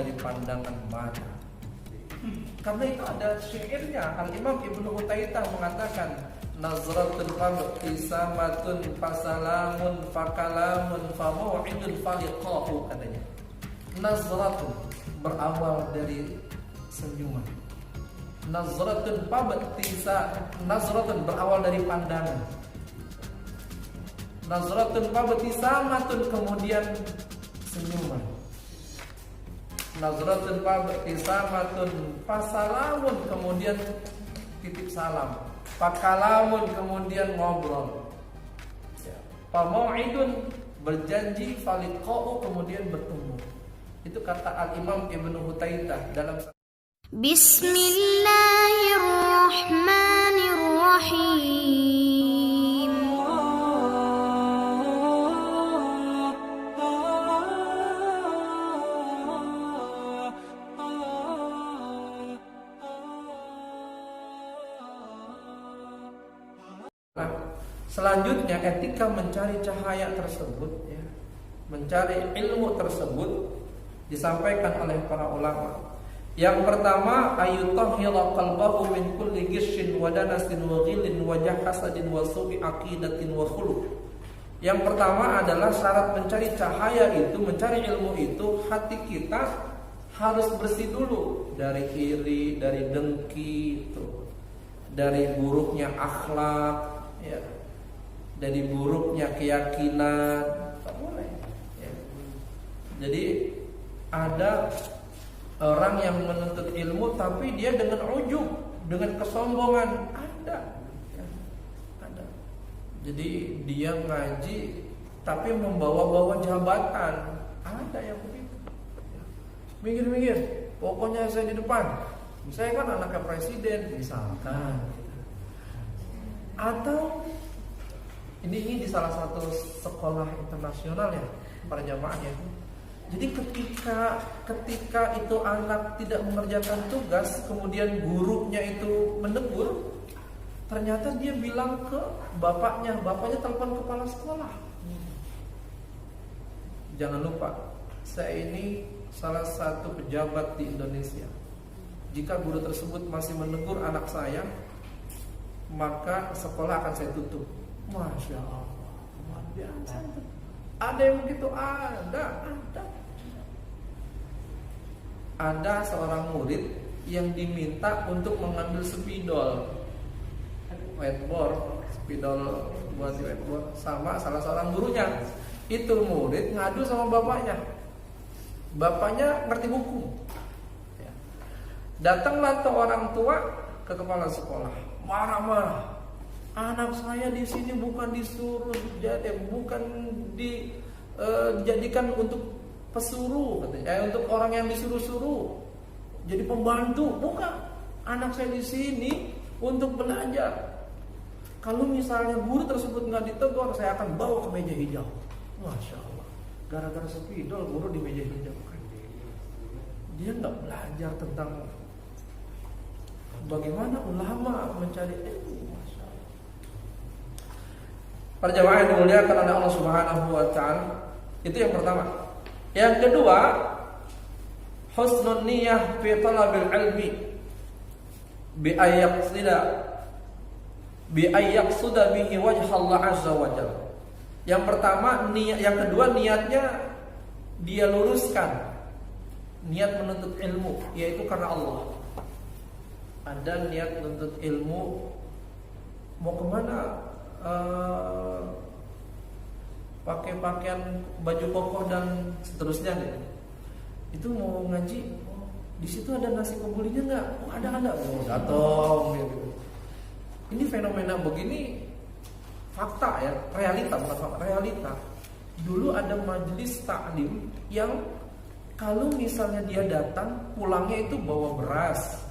dari pandangan mata. Karena itu ada syairnya. Al-Imam Ibnu Utaitah mengatakan, nazratun fabtisamatun fasalamun fakalamun famau'idun faliqahu, katanya. Nazratun berawal dari senyuman. Nazratun berawal dari pandangan. Nazratun fabtisamatun kemudian senyuman. Nazratun fabtisamatun fasalamun kemudian titip salam. Fakalamun kemudian ngobrol. Famau'idun berjanji, faliqa'u kemudian bertemu. Itu kata Al-Imam Ibnu Utaitah dalam Bismillahirrahmanirrahim. Selanjutnya etika mencari cahaya tersebut, ya, mencari ilmu tersebut disampaikan oleh para ulama. Yang pertama, ayutahhira qalbahu min kulli gishin wa danasin wa ghillin wa jahasadin wa su'i aqidatin wa khuluq. Yang pertama adalah syarat mencari cahaya itu, mencari ilmu itu, hati kita harus bersih dulu dari iri, dari dengki, itu, dari buruknya akhlak, ya, dari buruknya keyakinan, tak boleh. Ya. Jadi ada orang yang menuntut ilmu tapi dia dengan ujub, dengan kesombongan, ada. Ya, ada. Jadi dia ngaji tapi membawa-bawa jabatan, ada yang begitu. Ya. Minggir-minggir, pokoknya saya di depan. Saya kan anaknya presiden, misalkan. Atau ini di salah satu sekolah internasional ya, para jamaahnya. Jadi ketika itu anak tidak mengerjakan tugas, kemudian gurunya itu menegur, ternyata dia bilang ke bapaknya telepon kepala sekolah. Jangan lupa, saya ini salah satu pejabat di Indonesia. Jika guru tersebut masih menegur anak saya, maka sekolah akan saya tutup. Masya Allah, luar biasa. Ada yang begitu, ada seorang murid yang diminta untuk mengambil spidol whiteboard, spidol buat whiteboard sama salah seorang gurunya. Itu murid ngadu sama bapaknya. Bapaknya ngerti hukum. Datanglah tuh orang tua ke kepala sekolah, marah-marah. Anak saya di sini bukan disuruh bukan dijadikan untuk pesuruh, katanya, untuk orang yang disuruh-suruh, jadi pembantu, bukan. Anak saya di sini untuk belajar. Kalau misalnya guru tersebut nggak ditegur, saya akan bawa ke meja hijau. Masya Allah, gara-gara spidol guru di meja hijau. Dia nggak belajar tentang bagaimana ulama mencari ilmu. Para jamaah yang dimuliakan oleh Allah Subhanahu wa taala, itu yang pertama. Yang kedua, husnul niyyah fi talabil ilmi bi ayyaqsida bihi wajh Allah azza wa jalla. Yang pertama, yang kedua niatnya dia luruskan. Niat menuntut ilmu yaitu karena Allah. Ada niat menuntut ilmu mau kemana? Pakai pakaian baju koko dan seterusnya gitu. Itu mau ngaji, di situ ada nasi kebulinya nggak? Oh, ada. Oh, datang gitu. Ini fenomena begini fakta ya, realita bukan fakta, realita. Dulu ada majelis taklim yang kalau misalnya dia datang, pulangnya itu bawa beras,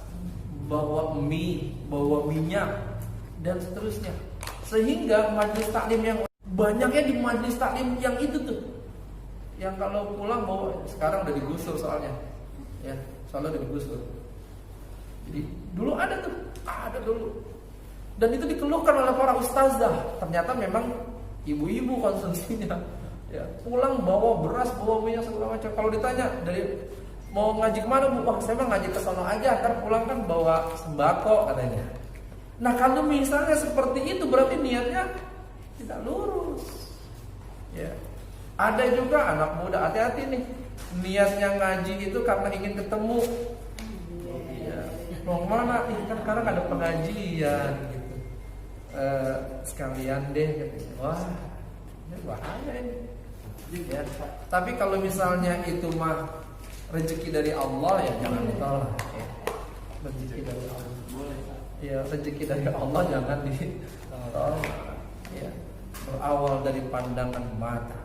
bawa mie, bawa minyak dan seterusnya. Sehingga majelis taklim yang banyaknya di majelis taklim yang itu tuh, yang kalau pulang bawa, sekarang udah digusur soalnya, ya, soalnya udah digusur. Jadi dulu ada dulu, dan itu dikeluhkan oleh para ustazah. Ternyata memang ibu-ibu konsumsinya, ya, pulang bawa beras, bawa minyak segala macam. Kalau ditanya dari mau ngaji kemana Bu? Wah saya mah ngaji ke sono aja, ntar pulang kan bawa sembako katanya. Nah kalau misalnya seperti itu berarti niatnya tidak lurus. Ya. Ada juga anak muda, hati-hati nih, niatnya ngaji itu karena ingin ketemu. Ya. Mau mana? Kan sekarang ada pengajian gitu. Sekalian deh katanya. Wah, ini bahaya ini. Ya. Tapi kalau misalnya itu mah rezeki dari Allah ya jangan ditolak. Ya. Rezeki dari Allah. Ya, rezeki dari Allah jangan ditolak. Ya. Berawal dari pandangan mata.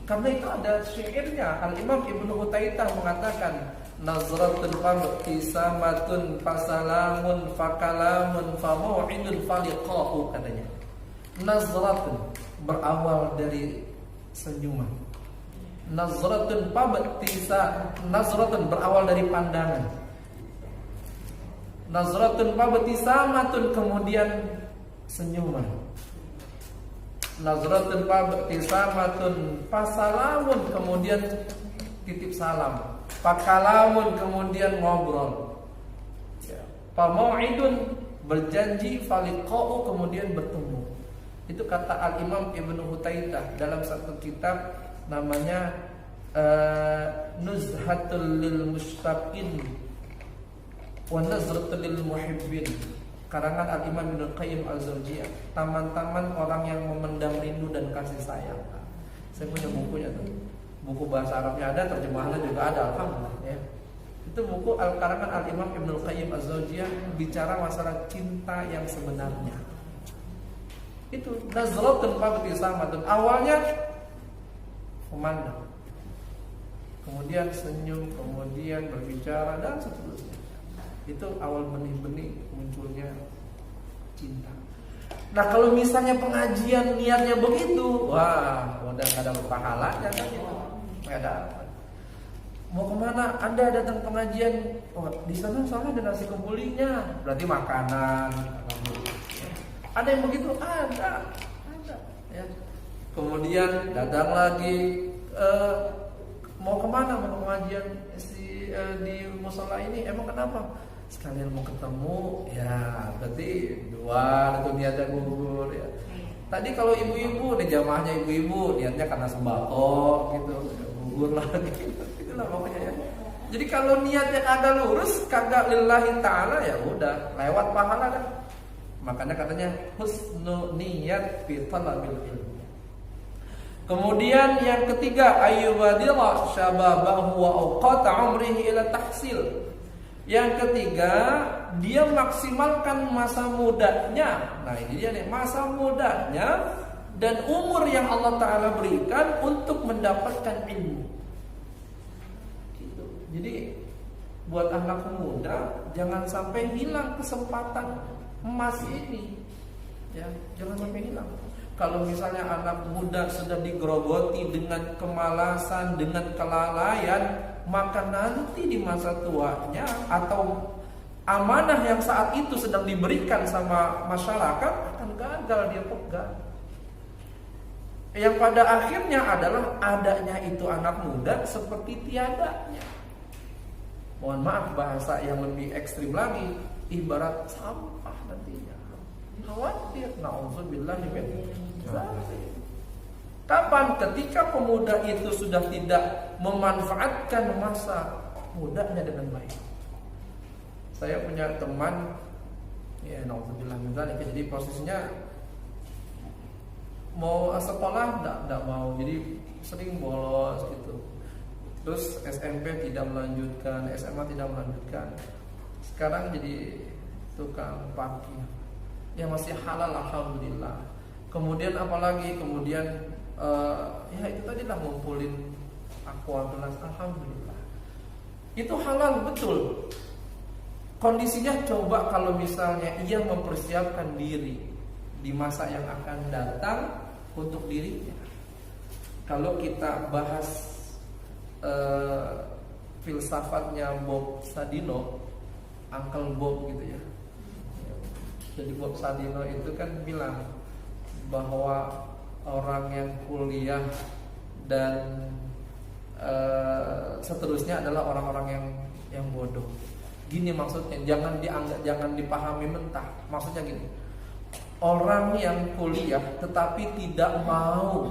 Karena itu ada syairnya. Al-Imam Ibnu Utaitah mengatakan nazratun fabtisamatun fasalamun fakalamun famau'idun faliqa'u katanya. Nazratun berawal dari senyuman. Nazratun berawal dari pandangan. Nazratun fabtisamatun kemudian senyuman. Nazratun fabtisamatun fasalamun kemudian titip salam. Fakalamun kemudian ngobrol. Famau'idun berjanji, faliqa'u kemudian bertemu. Itu kata Al-Imam Ibnu Utaitah dalam satu kitab namanya Nuzhatul lil Mushtaqin wa Nazratul lil Muhibbin, karangan Al-Imam Ibnu Qayyim Al-Jauziyah, taman-taman orang yang memendam rindu dan kasih sayang. Saya punya bukunya tuh. Buku bahasa Arabnya ada, terjemahannya juga ada, alhamdulillah ya. Itu buku karangan Al-Imam Ibnu Qayyim Al-Jauziyah bicara masalah cinta yang sebenarnya. Itu nazratun fabtisamatun, awalnya memandang, kemudian senyum, kemudian berbicara dan seterusnya. Itu awal benih-benih munculnya cinta. Nah kalau misalnya pengajian niatnya begitu, wah udah gak ada pahalanya kan itu, gak ada. Mau kemana? Anda datang pengajian? Oh di sana soalnya ada nasi kebulinya, berarti makanan. Ada yang begitu? Ada. Ya. Kemudian datang lagi, mau kemana? Mau pengajian di musola ini? Emang kenapa? Sekalian mau ketemu, ya berarti dua itu niatnya gugur ya. Tadi kalau ibu-ibu, nih jamaahnya ibu-ibu niatnya karena sembako gitu, gugur lagi. Itulah pokoknya ya. Jadi kalau niatnya kagak lurus, kagak lillahi ta'ala, ya udah lewat pahala kan. Makanya katanya husnu niyat fi talabil ilm. Kemudian yang ketiga, ayyubadila syababahu wa awqata umrihi ila tahsil. Yang ketiga, dia maksimalkan masa mudanya. Nah ini dia nih, masa mudanya dan umur yang Allah Ta'ala berikan untuk mendapatkan ilmu. Gitu. Jadi buat anak muda jangan sampai hilang kesempatan emas ini. Ya, jangan sampai hilang. Kalau misalnya anak muda sedang digerogoti dengan kemalasan, dengan kelalaian, maka nanti di masa tuanya atau amanah yang saat itu sedang diberikan sama masyarakat akan gagal dia pegang. Yang pada akhirnya adalah adanya itu anak muda seperti tiadanya. Mohon maaf bahasa yang lebih ekstrim lagi, ibarat sampah nantinya. Khawatir, na'udzubillah min dzalik. Kapan? Ketika pemuda itu sudah tidak memanfaatkan masa mudanya dengan baik. Saya punya teman, ya na'udzubillah min dzalik, jadi posisinya mau sekolah enggak mau, jadi sering bolos gitu. Terus SMP tidak melanjutkan, SMA tidak melanjutkan. Sekarang jadi tukang parkir. Ya masih halal alhamdulillah. Kemudian apalagi kemudian ya itu tadi lah ngumpulin aqua gelas, alhamdulillah. Itu halal betul. Kondisinya coba kalau misalnya ia mempersiapkan diri di masa yang akan datang untuk dirinya. Kalau kita bahas filsafatnya Bob Sadino, Uncle Bob gitu ya. Jadi Bob Sadino itu kan bilang bahwa orang yang kuliah dan seterusnya adalah orang-orang yang bodoh. Gini maksudnya, jangan dipahami mentah. Maksudnya gini, orang yang kuliah tetapi tidak mau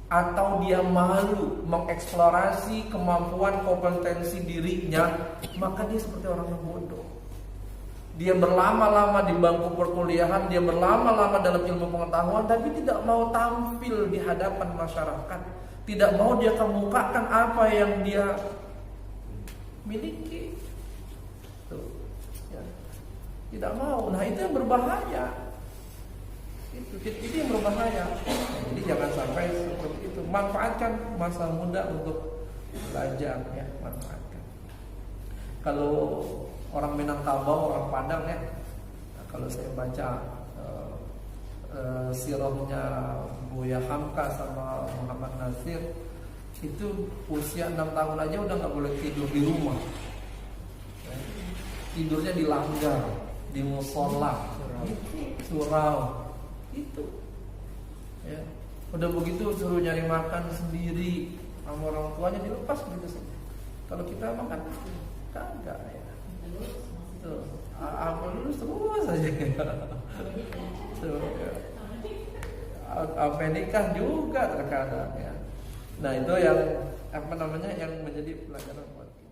atau dia malu mengeksplorasi kemampuan kompetensi dirinya, maka dia seperti orang yang bodoh. Dia berlama-lama di bangku perkuliahan, dia berlama-lama dalam ilmu pengetahuan, tapi tidak mau tampil di hadapan masyarakat, tidak mau dia kemukakan apa yang dia miliki. Tuh, ya. Tidak mau. Nah, itu yang berbahaya. Itu yang berbahaya. Jadi jangan sampai seperti itu. Manfaatkan masa muda untuk belajar, ya, manfaatkan. Kalau orang Minangkabau, orang Padang, ya, kalau saya baca sirahnya Buya Hamka sama Muhammad Nasir, itu usia 6 tahun aja udah nggak boleh tidur di rumah, ya. Tidurnya di langgar, di musola, surau. Itu, ya. Udah begitu suruh nyari makan sendiri sama orang tuanya, dilepas begitu saja. Kalau kita makan kagak, ya. Tuh, apa dulu terus saja. Tuh, ya. Apa nikah juga terkadang, ya. Nah, itu yang yang menjadi pelajaran buat kita.